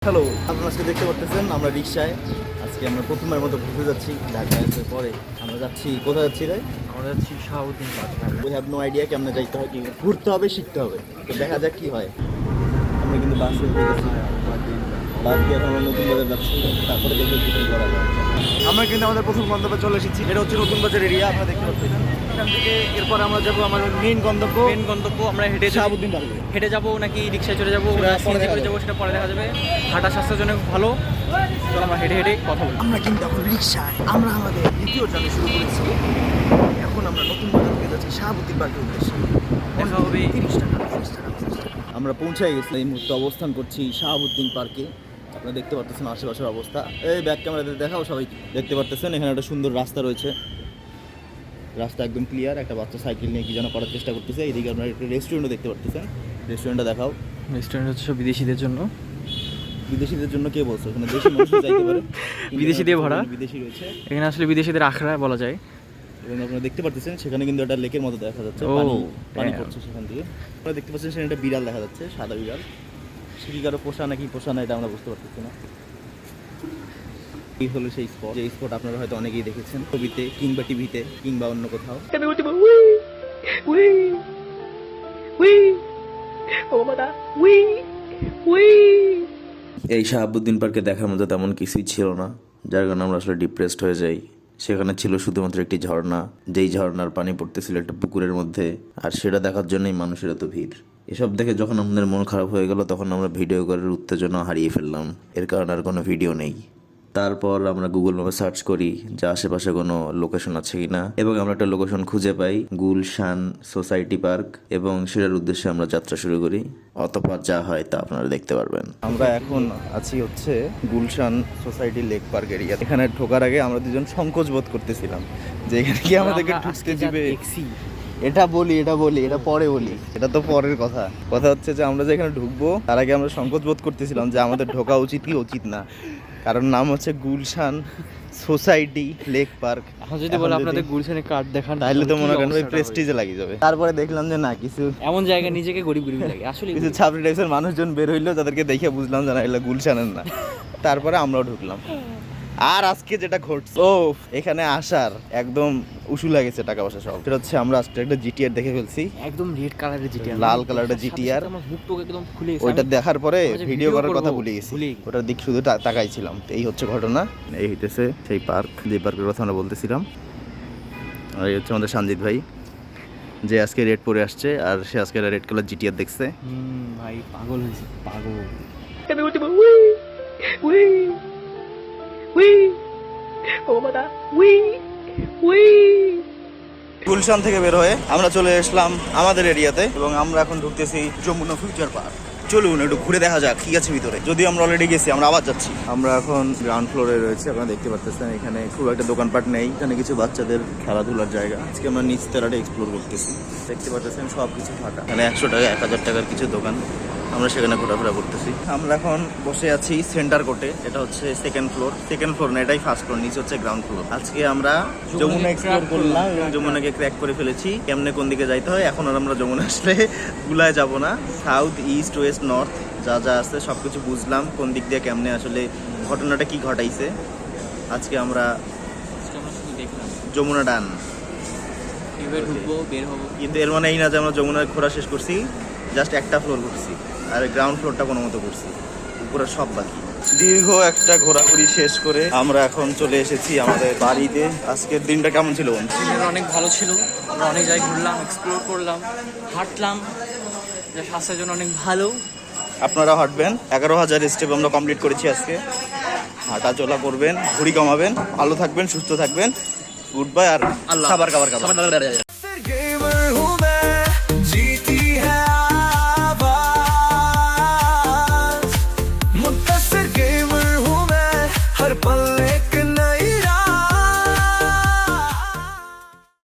Hello, আপনারা আজকে দেখতে পাচ্ছেন আমরা রিক্সায় আজকে আমরা প্রথমবার মতো ঘুরতে যাচ্ছি ঢাকায় আসার পরে আমরা যাচ্ছি কোথায় যাচ্ছি রে আমরা যাচ্ছি Shahabuddin park. We have no idea কেমনে যাইতে হয় কি ঘুরতে হবে শিখতে হবে তো দেখা যাক কি হয়। আমরা কিন্তু বাসে উঠেছি, বাস দিয়ে এখন আমরা নতুন বাজার যাচ্ছি, তারপরে দেখে কিছু করা যায়। আমরা কিন্তু আমাদের প্রথম গন্তব্যে চলে এসেছি, এটা হচ্ছে নতুন বাজার এরিয়া আপনারা দেখতে পাচ্ছেন। এখান থেকে এরপর আমরা যাবো আমার মেইন গন্তব্য আমরা হেঁটে শাহাবুদ্দিন পার্কে। হেঁটে যাবো নাকি রিক্সায় চড়ে যাবো সেটা না পরে সিএনজি দেখা করে যাবে। যাবো সেটা পরে দেখা যাবে। হাঁটা স্বাস্থ্যের জন্য খুব ভালো। চলো আমরা হেঁটে হেঁটে কথা বলি। আমরা কিন্তু এখন রিক্সায় আমরা আমাদের দ্বিতীয় জার্নি শুরু করেছি। এখন আমরা নতুন বাজার থেকে যাচ্ছি শাহাবুদ্দিন পার্কের উদ্দেশ্যে। দেখা হবে 30 টাকা। আমরা পৌঁছায় গেছি, এই মুহূর্তে অবস্থান করছি শাহাবুদ্দিন পার্কে। আপনারা দেখতে পাচ্ছেন আশেপাশের অবস্থা, এই ব্যাক ক্যামেরাতে দেখাও, সবাই দেখতে পাচ্ছেন। এখানে একটা সুন্দর রাস্তা রয়েছে, রাস্তা একদম ক্লিয়ার। একটা বাচ্চা সাইকেল নিয়ে কি যেন করার চেষ্টা করতেছে। এইদিকে আপনারা একটা রেস্টুরেন্টও দেখতে পাচ্ছেন, রেস্টুরেন্টটা দেখাও। রেস্টুরেন্ট হচ্ছে সব বিদেশিদের জন্য। বিদেশিদের জন্য কে বলছো? এখানে দেশি মানুষ যাইতে পারে, বিদেশি দিয়ে ভরা। বিদেশি রয়েছে এখানে আসলে বিদেশিদের আখড়া বলা যায়। এবং আপনারা দেখতে পাচ্ছেন সেখানে কিন্তু একটা লেকের মতো দেখা যাচ্ছে, ও, পানি হ্যাঁ। পড়ছে সেখান থেকে। আপনারা দেখতে পাচ্ছেন সেখানে একটা বিড়াল দেখা যাচ্ছে, সাদা বিড়াল। সে কি কারো পোষা নাকি পোষা না এটা আমরা বুঝতে পারতেছি না। এই হলো সেই স্পট, যে স্পট আপনারা হয়তো অনেকেই দেখেছেন ছবিতে কিংবা টিভিতে কিংবা অন্য কোথাও। এই শাহাবুদ্দিন পার্কে দেখার মতো তেমন কিছুই ছিল না, যার কারণে আমরা আসলে ডিপ্রেসড হয়ে যাই। সেখানে ছিল শুধুমাত্র একটি ঝর্ণা, যেই ঝর্ণার পানি পড়তেছিল একটা পুকুরের মধ্যে, আর সেটা দেখার জন্যই মানুষের এত ভিড়। এসব দেখে যখন আমাদের মন খারাপ হয়ে গেল তখন আমরা ভিডিও করার উত্তেজনা হারিয়ে ফেললাম। এর কারণে আর কোনো ভিডিও নেই। তারপর আমরা গুগল ম্যাপে সার্চ করি যে আশেপাশে কোনো লোকেশন আছে কিনা, এবং আমরা একটা লোকেশন খুঁজে পাই, গুলশান সোসাইটি পার্ক, এবং সেটার উদ্দেশ্যে আমরা যাত্রা শুরু করি। অতঃপর যা হয় তা আপনারা দেখতে পারবেন। আমরা এখন আছি হচ্ছে Gulshan society lake park area. এখানে ঢোকার আগে আমরা দুজন সংকোচ বোধ করতেছিলাম যে এখানে কি আমাদেরকে ঢুকতে দিবে। এটা বলি এটা পরে বলি, এটা তো পরের কথা। কথা হচ্ছে যে আমরা যে এখানে ঢুকবো তার আগে আমরা সংকোচ বোধ করতেছিলাম যে আমাদের ঢোকা উচিত কি উচিত না, কারণ নাম হচ্ছে গুলশান সোসাইটি লেক পার্ক। এখন যদি বলে আপনাদের গুলশানের কার্ড দেখান তাহলে তো কি মনে করেন অবস্থাটা প্রেস্টিজে লাগিয়ে যাবে। তারপরে দেখলাম যে না, কিছু এমন জায়গায় নিজেকে গরিব গরিব লাগে আসলে। কিছু ছাত্রী টাইপের মানুষজন বের হইলো, যাদেরকে দেখে বুঝলাম যে না এগুলো গুলশানের না। তারপরে আমরাও ঢুকলাম। আর আজকে যেটা ঘটছে, ও এখানে আসার একদম উসু লাগেছে টাকা পয়সা সব। সেটা হচ্ছে আমরা আজকে একটা জিটিআর দেখে ফেলছি, একদম রেড কালারের জিটিআর, লাল কালারের জিটিআর। আমার বুক টুক একদম খুলে গেছে। ওইটা দেখার পরে আমি যে ভিডিও video করার করবো, কথা ভুলে গেছি, ভুলে গেছি। ওটার দিক শুধু তাকাইছিলাম। তো এই হচ্ছে ঘটনা, এই হইতেছে সেই পার্ক, যে পার্কের কথা আমরা বলতেছিলাম। আর এই হচ্ছে আমাদের সঞ্জিত ভাই, যে আজকে রেড পরে আসছে, আর সে আজকে রেড কালার জিটিআর দেখছে। ভাই পাগল হয়েছে, পাগল। গুলশান থেকে বের হয়ে আমরা চলে আসলাম আমাদের এরিয়াতে, এবং আমরা এখন ঢুকতেছি যমুনা ফিউচার পার্ক। চলুন একটু ঘুরে দেখা যাক কি আছে ভিতরে। যদি আমরা অলরেডি গেছি, আমরা আবার যাচ্ছি। আমরা এখন গ্রাউন্ড ফ্লোরে রয়েছে, আপনারা দেখতে পাচ্ছেন। এখানে খুব একটা দোকানপাট নেই, এখানে কিছু বাচ্চাদের খেলাধুলার জায়গা। আজকে আমরা নিচ তলাটা এক্সপ্লোর করতেছি। দেখতে পাচ্ছেন সব কিছু ফাঁকা, এখানে 100 টাকা 1000 টাকার কিছু দোকান, আমরা সেখানে ঘোরাফেরা করতেছি। আমরা এখন বসে আছি সেন্টার কোর্টে, এটা হচ্ছে সেকেন্ড ফ্লোর না, এটাই ফার্স্ট ফ্লোর, নিচে হচ্ছে গ্রাউন্ড ফ্লোর। আজকে আমরা যমুনা এক্সপ্লোর করলাম এবং যমুনাকে ক্র্যাক করে ফেলেছি। কেমনে কোন দিকে যাইতে হয়, এখন আর আমরা যমুনা আসলে গুলায় যাব না। সাউথ, ইস্ট, ওয়েস্ট, নর্থ যা যা আছে সব কিছু বুঝলাম, কোন দিক দিয়ে কেমনে আসলে ঘটনাটা কি ঘটাইছে। আজকে আমরা যমুনা ডান, ঢুকবো, বের হবো। কিন্তু এর মানে এই না যে আমরা যমুনার ঘোরা শেষ করছি, জাস্ট একটা ফ্লোর করছি, আর গ্রাউন্ড ফ্লোরটা কোনো মতো করছি, উপরে সব বাকি। দীর্ঘ একটা ঘোরাঘুরি শেষ করে আমরা এখন চলে এসেছি আমাদের বাড়িতে। আজকের দিনটা কেমন ছিল? দিনটা অনেক ভালো ছিল, আমরা অনেক জায়গায় ঘুরলাম, এক্সপ্লোর করলাম, হাঁটলাম, যা স্বাস্থ্যের জন্য অনেক ভালো। আপনারা হাঁটবেন, 11,000 স্টেপ আমরা কমপ্লিট করেছি আজকে। হাঁটা চলা করবেন, ঘুড়ি কমাবেন, ভালো থাকবেন, সুস্থ থাকবেন। গুড বাই, আর আল্লাহ। খাবার।